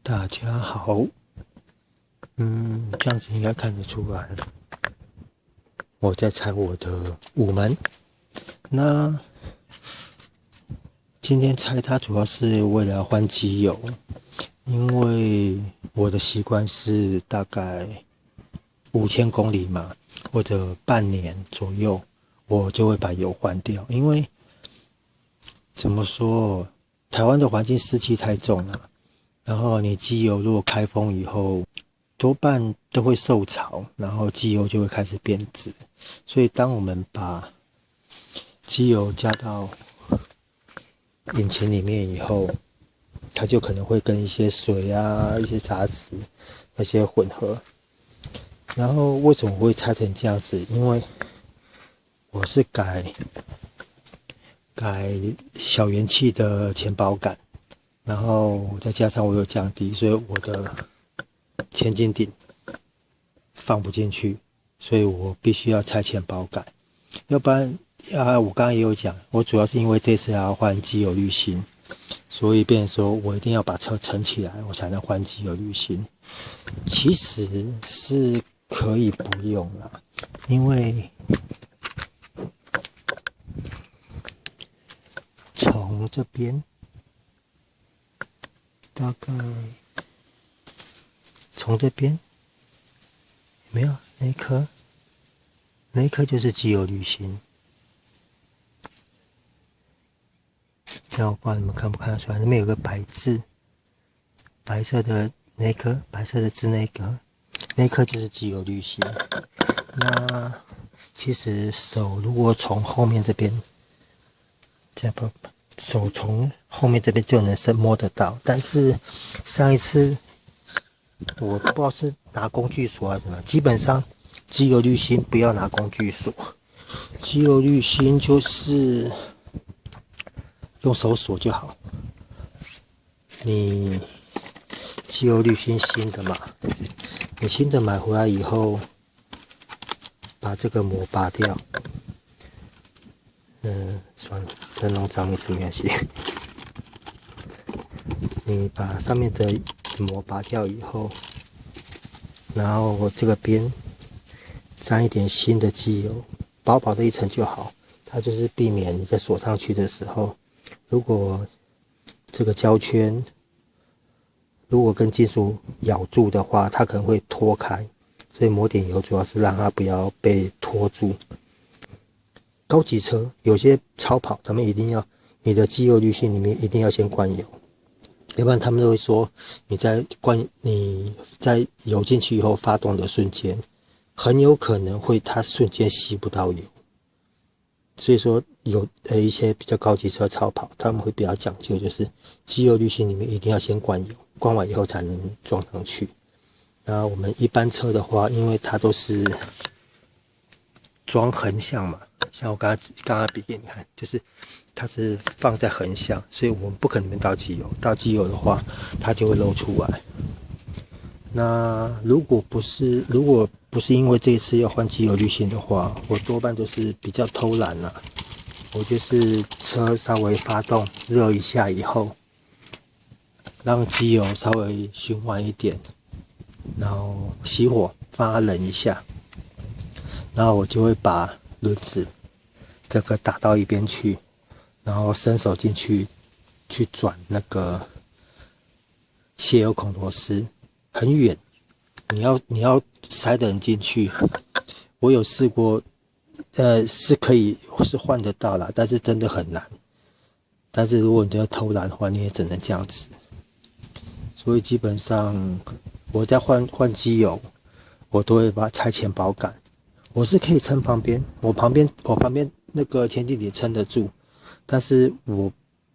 大家好，这样子应该看得出来，我在拆我的午门。那今天拆它主要是为了要换机油，因为我的习惯是大概5000公里嘛，或者半年左右，我就会把油换掉。因为怎么说，台湾的环境湿气太重了，然后你机油如果开封以后，多半都会受潮，然后机油就会开始变质。所以当我们把机油加到引擎里面以后，它就可能会跟一些水啊、一些杂质那些混合。然后为什么会拆成这样子？因为我是改小元气的前保杆，然后再加上我有降低，所以我的前进顶放不进去，所以我必须要拆前保杆。要不然我刚刚也有讲，我主要是因为这次要换机油滤芯，所以变成说我一定要把车撑起来，我才能换机油滤芯。其实是可以不用啦，因为从这边大概从这边有没有那一颗就是机油滤芯。这样我不知道你们看不看得出来，那边有个白字，白色的那一颗，白色的字那一颗就是机油滤芯。那其实手如果从后面这边，这样手从后面这边就能摸得到，但是上一次我不知道是拿工具锁还是什么，基本上机油滤芯不要拿工具锁，机油滤芯就是用手锁就好。你机油滤芯新的嘛，你新的买回来以后，把这个膜拔掉。算了，这弄脏一次没关系。你把上面的膜拔掉以后，然后这个边沾一点新的机油，薄薄的一层就好。它就是避免你在锁上去的时候，如果这个胶圈如果跟金属咬住的话，它可能会脱开，所以抹点油主要是让它不要被拖住。高级车有些超跑，他们一定要你的机油滤芯里面一定要先灌油，要不然他们都会说你在油进去以后发动的瞬间，很有可能会它瞬间吸不到油。所以说有一些比较高级车超跑，他们会比较讲究，就是机油滤芯里面一定要先灌油，灌完以后才能装上去。那我们一般车的话，因为它都是装横向嘛，像我刚刚比给你看，就是它是放在横向，所以我们不可能倒机油，倒机油的话它就会漏出来。那如果不是因为这一次要换机油滤芯的话，我多半都是比较偷懒啦。我就是车稍微发动热一下以后，让机油稍微循环一点，然后熄火放它冷一下，然后我就会把轮子这个打到一边去，然后伸手进去转那个泄油孔螺丝，很远，你要塞的人进去。我有试过，是可以是换得到啦，但是真的很难。但是如果你要偷懒的话，你也只能这样子。所以基本上我在换机油，我都会把拆前保杆。我是可以撑旁边，我旁边那个前进顶撑得住，但是我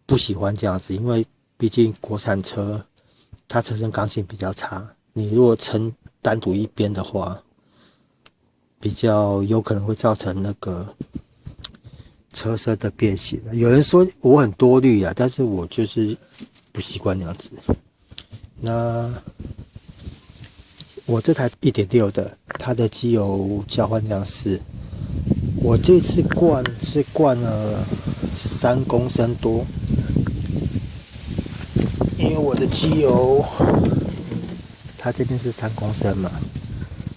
不喜欢这样子，因为毕竟国产车它车身刚性比较差，你如果撑单独一边的话，比较有可能会造成那个车身的变形。有人说我很多虑啊，但是我就是不习惯那样子。那我这台 1.6 的，它的机油交换量是，我这次灌了3公升多，因为我的机油它这边是3公升嘛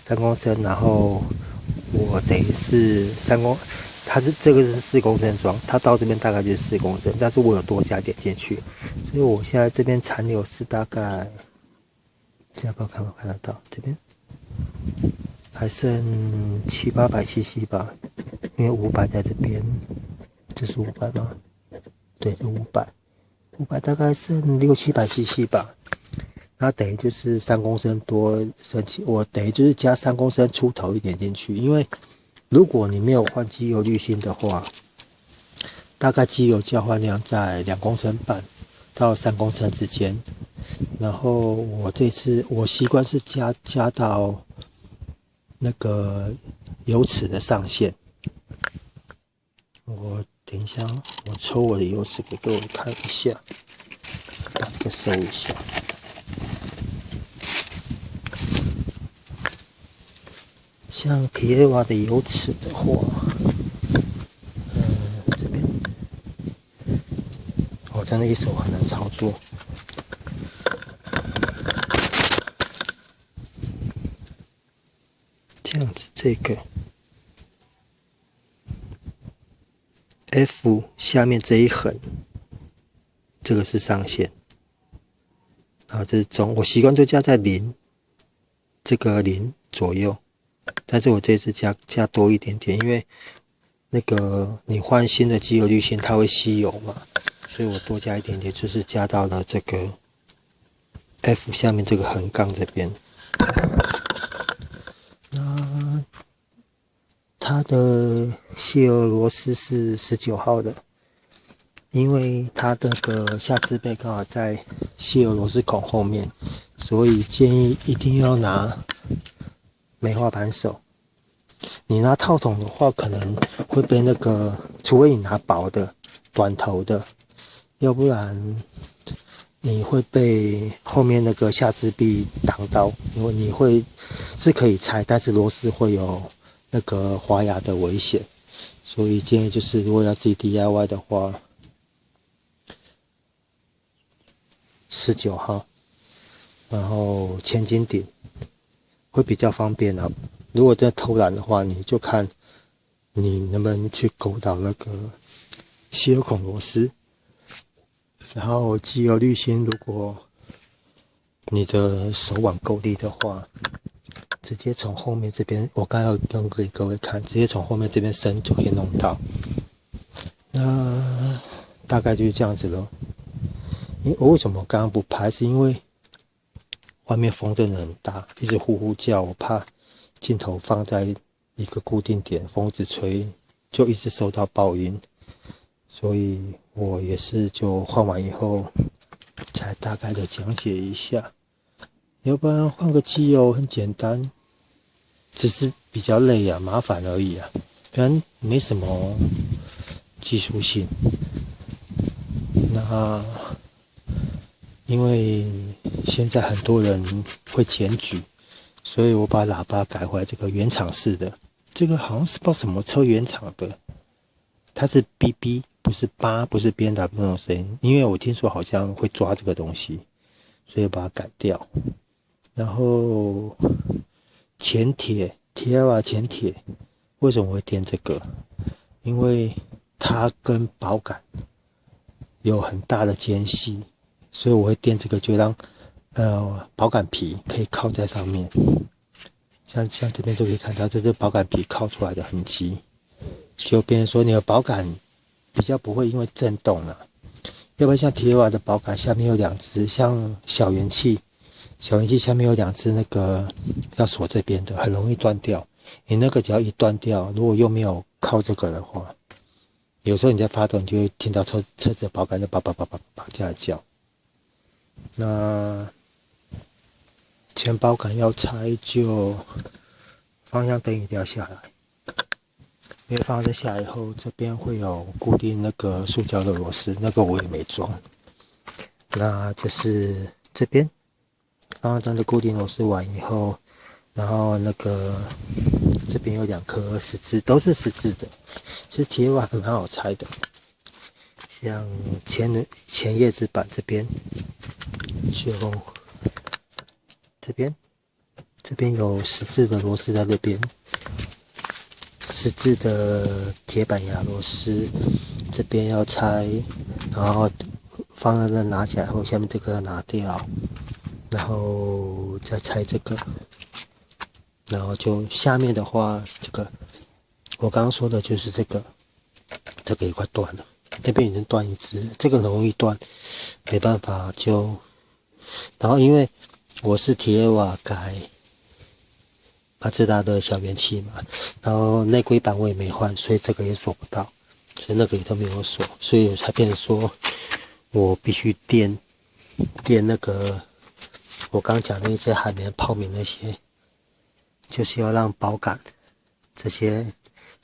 ，3公升，然后我等于是它这个是4公升装，它到这边大概就是4公升，但是我有多加点进去，所以我现在这边残留是大概，这样不知道看不看得到，这边还剩700-800 cc 吧，因为500在这边，这是500吗？对，就500大概剩600-700 cc 吧。那等于就是3公升多升起，我等于就是加3公升出头一点进去，因为如果你没有换机油滤芯的话，大概机油交换量在2公升半到3公升之间。然后我这次我习惯是加到那个油尺的上限。我等一下，我抽我的油尺给各位看一下，把这个收一下。像皮埃瓦的油尺的话，这边，我真的一手很难操作。这样子，这个 F 下面这一横，这个是上限，然后这是中，我习惯就加在0，这个0左右。但是我这次加多一点点，因为那个你换新的机油滤芯它会吸油嘛，所以我多加一点点，就是加到了这个 F 下面这个横杠这边。那它的泄油螺丝是19号的，因为它那个下支背刚好在泄油螺丝孔后面，所以建议一定要拿梅花扳手。你拿套筒的话，可能会被那个，除非你拿薄的、短头的，要不然你会被后面那个下支臂挡到，因为你会是可以拆，但是螺丝会有那个滑牙的危险。所以建议就是，如果要自己 DIY 的话，19号，然后千斤顶会比较方便啊。如果在偷懒的话，你就看你能不能去勾到那个吸油孔螺丝，然后机油滤芯，如果你的手腕够力的话，直接从后面这边，我刚刚要给各位看，直接从后面这边伸就可以弄到。那大概就是这样子咯。我为什么刚刚不拍？是因为外面风真的很大，一直呼呼叫，我怕镜头放在一个固定点，风一直吹，就一直收到爆音，所以我也是就换完以后才大概的讲解一下。要不然换个机油很简单，只是比较累啊，麻烦而已啊，不然没什么技术性。那因为现在很多人会检举，所以我把喇叭改回来这个原厂式的，这个好像是不知道什么车原厂的，它是 BB 不是8，不是 BMW 那种声音，因为我听说好像会抓这个东西，所以把它改掉。然后前铁 Tiara 前铁为什么会垫这个？因为它跟保杆有很大的间隙，所以我会垫这个，就让保杆皮可以靠在上面。像这边就可以看到，这是保杆皮靠出来的痕迹，就变成说你的保杆比较不会因为震动了。要不然像 Tiara 的保杆下面有2只，像小元气下面有2只那个要锁这边的，很容易断掉。你那个只要一断掉，如果又没有靠这个的话，有时候你在发动，你就会听到车子的保杆就叭叭叭叭叭这样叫。那前保杆要拆，就方向灯一定要下来，因为方向灯下来以后，这边会有固定那个塑胶的螺丝，那个我也没装。那就是这边方向灯的固定螺丝完以后，然后那个这边有2颗十字，都是十字的，其实铁碗蛮好拆的。像前叶子板这边就这边有10字的螺丝在这边，10字的铁板牙螺丝，这边要拆，然后放在那拿起来后，下面这个要拿掉，然后再拆这个，然后就下面的话，这个我刚刚说的就是这个也快断了，那边已经断一只，这个容易断，没办法就，然后因为我是铁瓦改马自达的小圆器嘛，然后内龟板我也没换，所以这个也锁不到，所以那个也都没有锁，所以才变成说我必须垫那个我刚讲的那些海绵泡棉那些，就是要让保杆这些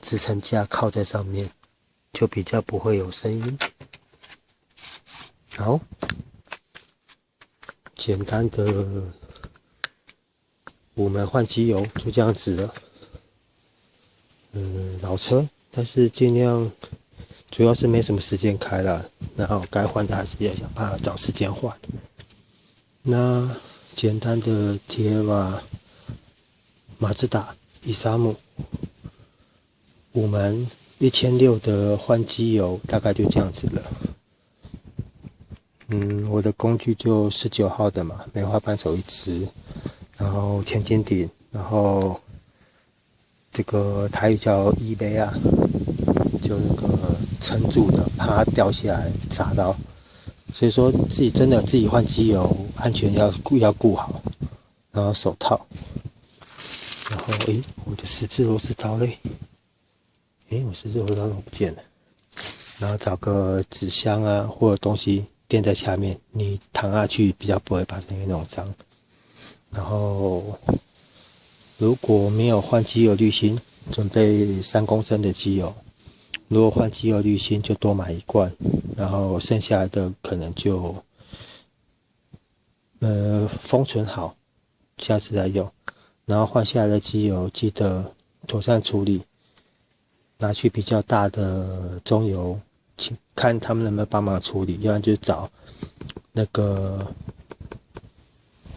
支撑架靠在上面，就比较不会有声音。好，简单的5门换机油就这样子了。老车，但是尽量主要是没什么时间开了，然后该换的还是要想办法找时间换。那简单的铁瓦马自达伊萨姆5门1600的换机油大概就这样子了。我的工具就19号的嘛，梅花扳手1支，然后前尖顶，然后这个台语叫衣杯啊，就那个撑住的，怕它掉下来砸到。所以说自己换机油，安全要顾好，然后手套，然后我的10字螺丝刀嘞，我10字螺丝刀怎么不见了？然后找个纸箱啊，或者东西垫在下面，你躺下去比较不会把那个弄脏。然后如果没有换机油滤芯，准备3公升的机油。如果换机油滤芯就多买1罐，然后剩下来的可能就封存好，下次再用。然后换下来的机油记得妥善处理，拿去比较大的中油，看他们能不能帮忙处理，要不然就找那个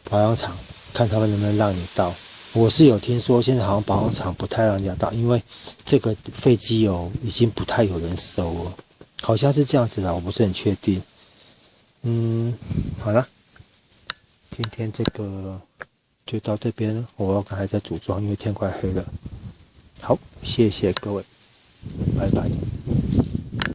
保养厂，看他们能不能让你倒。我是有听说现在好像保养厂不太让人家倒，因为这个废机油已经不太有人收了，好像是这样子的，我不是很确定。好了，今天这个就到这边了，我要赶快再组装，因为天快黑了。好，谢谢各位，拜拜。